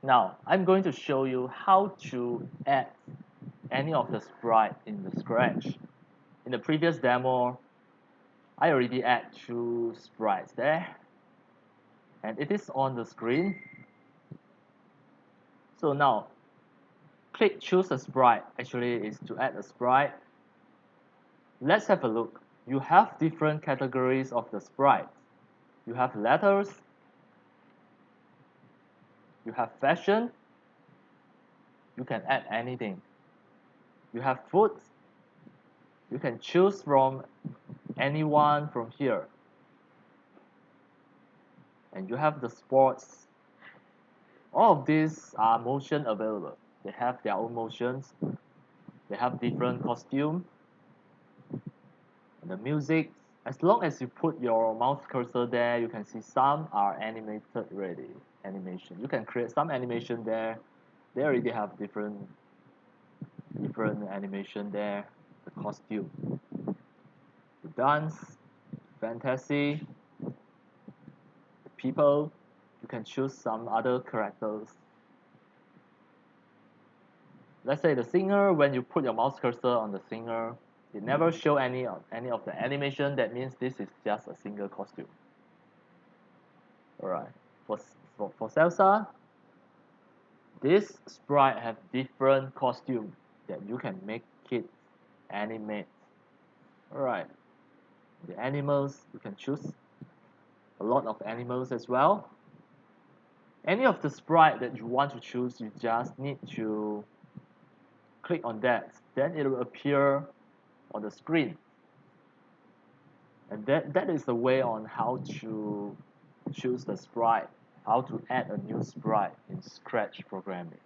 Now, I'm going to show you how to add any of the sprite in the Scratch. In the previous demo, I already add 2 sprites there, and it is on the screen. So now, click choose a sprite. Actually, is to add a sprite. Let's have a look. You have different categories of the sprite. You have letters, you have fashion, you can add anything. You have food, you can choose from anyone from here. And you have the sports. All of these are motion available. They have their own motions. They have different costume. And the music, as long as you put your mouse cursor there, you can see some are animated already. Animation. You can create some animation there. They already have different animation there. The costume, the dance, fantasy, the people. You can choose some other characters. Let's say the singer, when you put your mouse cursor on the singer, it never show any of the animation. That means this is just a single costume. Alright, for Salsa, this sprite have different costume that you can make it animate. Alright, the animals, you can choose a lot of animals as well. Any of the sprite that you want to choose, you just need to click on that, then it will appear on the screen. And that is the way on how to choose the sprite, how to add a new sprite in Scratch programming.